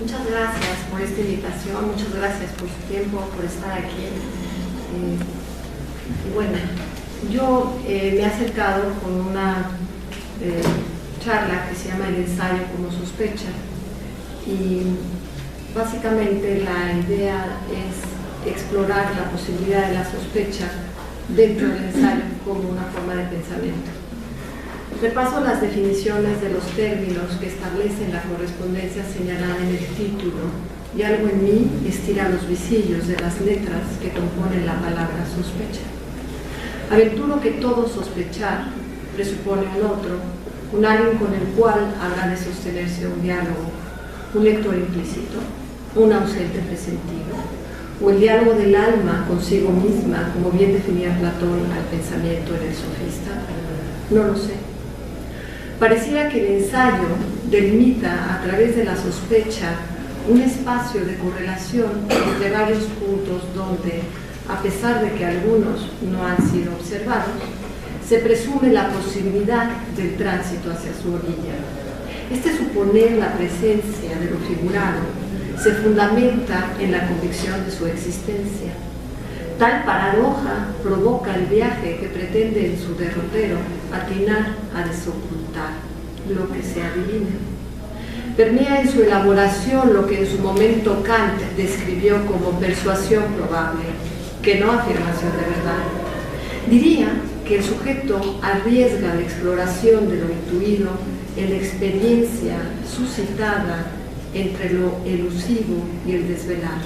Muchas gracias por esta invitación, muchas gracias por su tiempo, por estar aquí. Bueno, yo me he acercado con una charla que se llama El ensayo como sospecha, y básicamente la idea es explorar la posibilidad de la sospecha dentro del ensayo como una forma de pensamiento. Repaso las definiciones de los términos que establecen la correspondencia señalada en el título, y algo en mí estira los visillos de las letras que componen la palabra sospecha. Aventuro que todo sospechar presupone un otro, un alguien con el cual habrá de sostenerse un diálogo, un lector implícito, un ausente presentido, o el diálogo del alma consigo misma, como bien definía Platón al pensamiento en el sofista. No lo sé. Pareciera que el ensayo delimita a través de la sospecha un espacio de correlación entre varios puntos donde, a pesar de que algunos no han sido observados, se presume la posibilidad del tránsito hacia su orilla. Este suponer la presencia de lo figurado se fundamenta en la convicción de su existencia. Tal paradoja provoca el viaje que pretende en su derrotero atinar a desocultar lo que se adivina. Permea en su elaboración lo que en su momento Kant describió como persuasión probable, que no afirmación de verdad. Diría que el sujeto arriesga la exploración de lo intuido en la experiencia suscitada entre lo elusivo y el desvelar.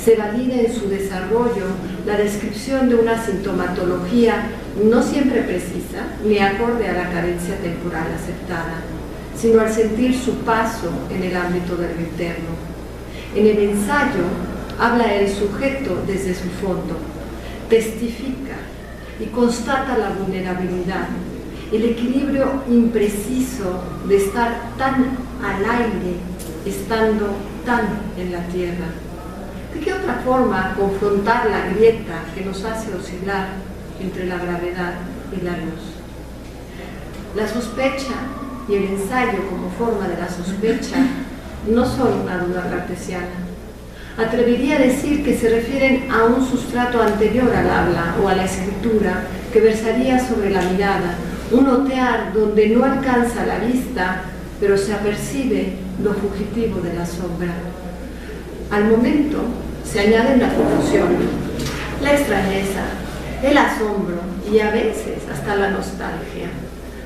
Se valida en su desarrollo la descripción de una sintomatología no siempre precisa ni acorde a la carencia temporal aceptada, sino al sentir su paso en el ámbito de lo interno. En el ensayo habla el sujeto desde su fondo, testifica y constata la vulnerabilidad, el equilibrio impreciso de estar tan al aire estando tan en la tierra. ¿De qué otra forma confrontar la grieta que nos hace oscilar entre la gravedad y la luz? La sospecha y el ensayo como forma de la sospecha no son una duda cartesiana. Atrevería a decir que se refieren a un sustrato anterior al habla o a la escritura que versaría sobre la mirada, un otear donde no alcanza la vista, pero se apercibe lo fugitivo de la sombra. Al momento se añaden la confusión, la extrañeza, el asombro y a veces hasta la nostalgia,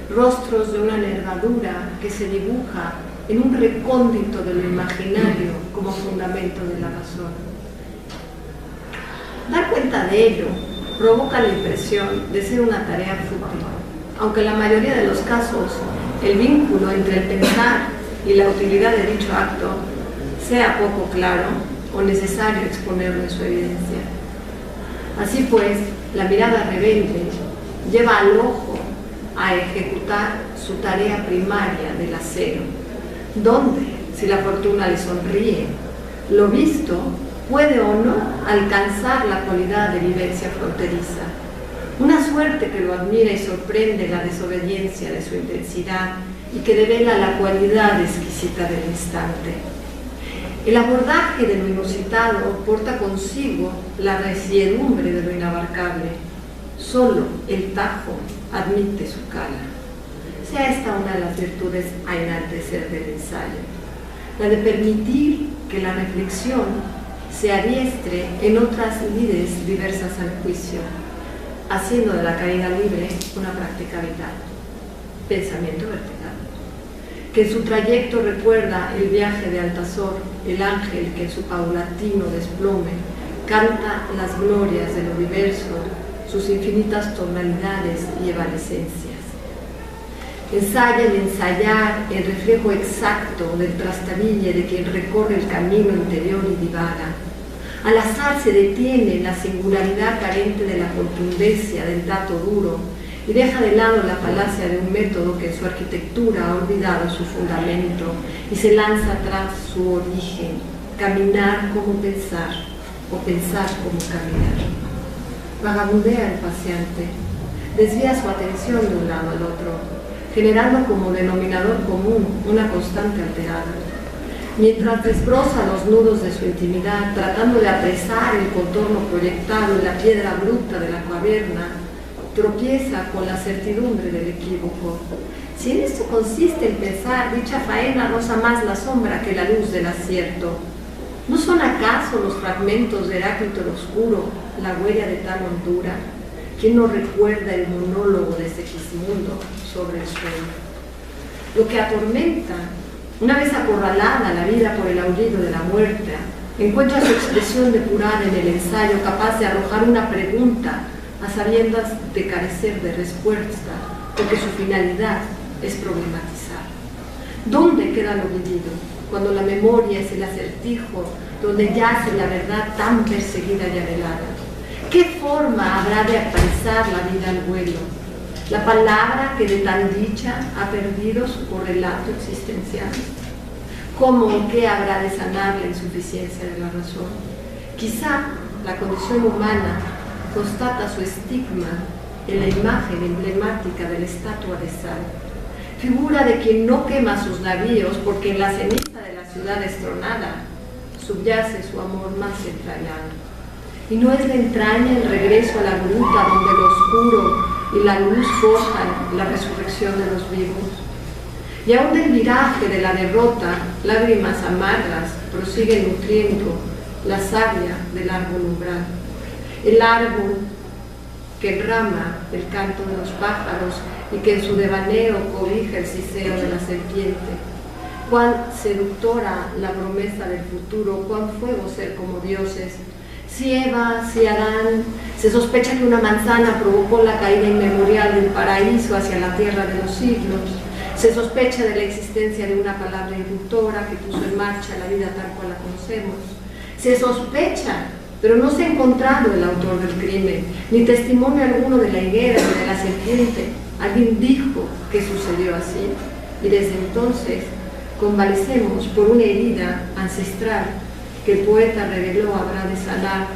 rostros de una nervadura que se dibuja en un recóndito de lo imaginario como fundamento de la razón. Dar cuenta de ello provoca la impresión de ser una tarea fútil, aunque en la mayoría de los casos el vínculo entre el pensar y la utilidad de dicho acto sea poco claro o necesario exponerlo en su evidencia. Así pues, la mirada rebelde lleva al ojo a ejecutar su tarea primaria del acero, donde, si la fortuna le sonríe, lo visto puede o no alcanzar la cualidad de vivencia fronteriza. Una suerte que lo admira y sorprende la desobediencia de su intensidad y que devela la cualidad exquisita del instante. El abordaje de lo inusitado porta consigo la resiedumbre de lo inabarcable. Solo el tajo admite su cala. Sea esta una de las virtudes a enaltecer del ensayo, la de permitir que la reflexión se adiestre en otras lides diversas al juicio, haciendo de la caída libre una práctica vital. Pensamiento vertical, que en su trayecto recuerda el viaje de Altazor, el ángel que en su paulatino desplome canta las glorias del universo, sus infinitas tonalidades y evanescencias. Ensaya el ensayar el reflejo exacto del trastabille de quien recorre el camino interior y divaga. Al azar se detiene la singularidad carente de la contundencia del dato duro y deja de lado la falacia de un método que en su arquitectura ha olvidado su fundamento y se lanza tras su origen, caminar como pensar o pensar como caminar. Vagabundea el paciente, desvía su atención de un lado al otro, generando como denominador común una constante alterada. mientras desbroza los nudos de su intimidad, tratando de apresar el contorno proyectado en la piedra bruta de la caverna, tropieza con la certidumbre del equívoco. Si en esto consiste el pensar, dicha faena roza más la sombra que la luz del acierto. ¿No son acaso los fragmentos de Heráclito el Oscuro la huella de tal hondura? ¿Quién no recuerda el monólogo de Segismundo sobre el sueño? Lo que atormenta, una vez acorralada la vida por el aullido de la muerte, encuentra su expresión depurada en el ensayo, capaz de arrojar una pregunta a sabiendas de carecer de respuesta, porque su finalidad es problematizar. ¿Dónde queda lo vivido? Cuando la memoria es el acertijo donde yace la verdad tan perseguida y anhelada. ¿Qué forma habrá de apresar la vida al vuelo? La palabra que de tan dicha ha perdido su correlato existencial. ¿Cómo o qué habrá de sanar la insuficiencia de la razón? Quizá la condición humana constata su estigma en la imagen emblemática de la estatua de sal, figura de quien no quema sus navíos porque en la ceniza de la ciudad destronada subyace su amor más entrañable. Y no es la entraña el regreso a la gruta donde lo oscuro y la luz forjan la resurrección de los vivos. Y aún del viraje de la derrota, lágrimas amargas prosiguen nutriendo la savia del árbol umbral. El árbol que enrama el canto de los pájaros y que en su devaneo cobija el ciseo de la serpiente. Cuán seductora la promesa del futuro, cuán fuego ser como dioses. Si Eva, si Adán, se sospecha que una manzana provocó la caída inmemorial del paraíso hacia la tierra de los siglos. Se sospecha de la existencia de una palabra inductora que puso en marcha la vida tal cual la conocemos. Se sospecha, pero no se ha encontrado el autor del crimen, ni testimonio alguno de la higuera ni de la serpiente. Alguien dijo que sucedió así, y desde entonces convalecemos por una herida ancestral que el poeta reveló habrá de sanar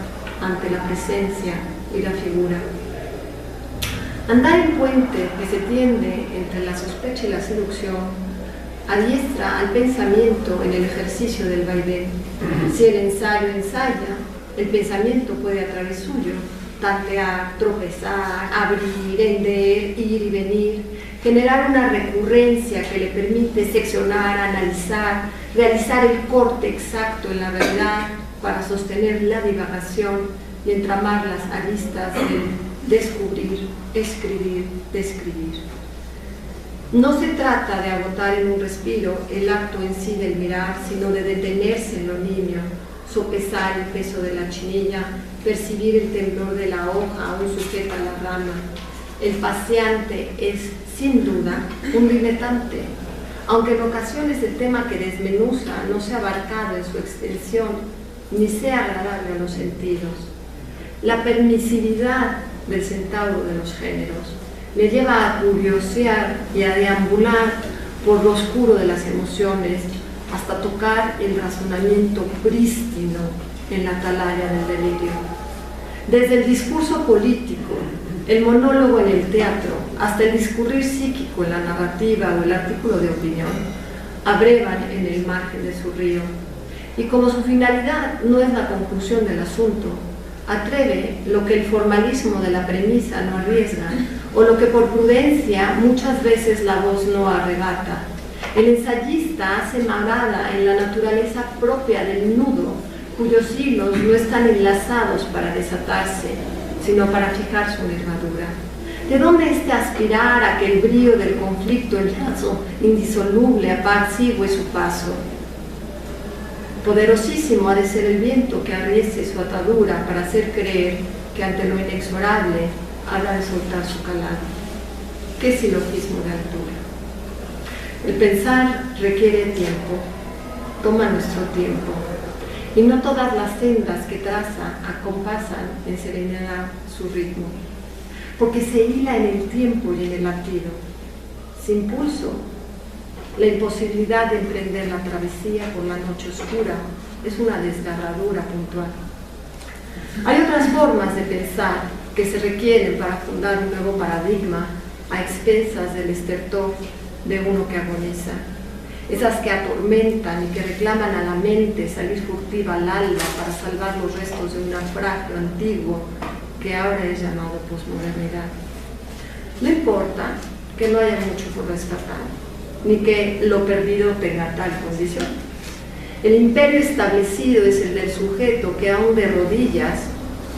ante la presencia y la figura. Andar en puente que se tiende entre la sospecha y la seducción adiestra al pensamiento en el ejercicio del vaivén. Si el ensayo ensaya, el pensamiento puede a través suyo tantear, tropezar, abrir, hender, ir y venir, generar una recurrencia que le permite seccionar, analizar, realizar el corte exacto en la verdad para sostener la divagación y entramar las aristas del descubrir, escribir, describir. No se trata de agotar en un respiro el acto en sí del mirar, sino de detenerse en lo nimio, sopesar el peso de la chinilla, percibir el temblor de la hoja aún sujeta a la rama. El paseante es, sin duda, un diletante, aunque en ocasiones el tema que desmenuza no sea abarcado en su extensión, ni sea agradable a los sentidos. La permisividad del centauro de los géneros le lleva a curiosear y a deambular por lo oscuro de las emociones hasta tocar el razonamiento prístino en la atalaya del delirio. Desde el discurso político, el monólogo en el teatro, hasta el discurrir psíquico en la narrativa o el artículo de opinión, abrevan en el margen de su río. Y como su finalidad no es la conclusión del asunto, atreve lo que el formalismo de la premisa no arriesga, o lo que por prudencia muchas veces la voz no arrebata. El ensayista hace morada en la naturaleza propia del nudo, cuyos hilos no están enlazados para desatarse, sino para fijar su nervadura. ¿De dónde este aspirar a que el brío del conflicto, el lazo indisoluble, apacigüe su paso? Poderosísimo ha de ser el viento que arriesgue su atadura para hacer creer que ante lo inexorable habrá de soltar su calado. ¿Qué silogismo de altura? El pensar requiere tiempo, toma nuestro tiempo, y no todas las sendas que traza acompasan en serenidad su ritmo, porque se hila en el tiempo y en el latido. Sin pulso, la imposibilidad de emprender la travesía por la noche oscura es una desgarradura puntual. Hay otras formas de pensar que se requieren para fundar un nuevo paradigma a expensas del estertor de uno que agoniza. esas que atormentan y que reclaman a la mente salir furtiva al alba para salvar los restos de un naufragio antiguo que ahora es llamado posmodernidad. No importa que no haya mucho por rescatar, ni que lo perdido tenga tal condición. El imperio establecido es el del sujeto que aún de rodillas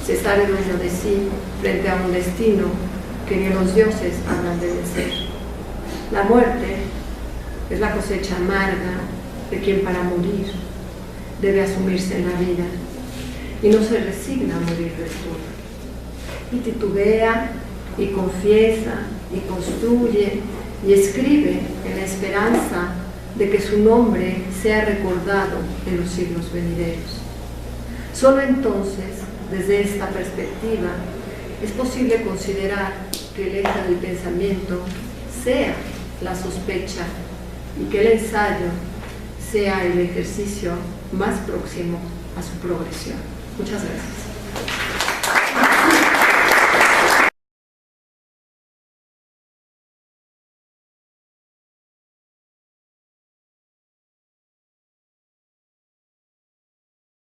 se sabe dueño de sí frente a un destino que ni los dioses hablan de vencer. La muerte es la cosecha amarga de quien para morir debe asumirse en la vida y no se resigna a morir del todo. Y titubea y confiesa y construye y escribe en la esperanza de que su nombre sea recordado en los siglos venideros. Solo entonces, desde esta perspectiva, es posible considerar que el eje del pensamiento sea la sospecha y que el ensayo sea el ejercicio más próximo a su progresión. Muchas gracias.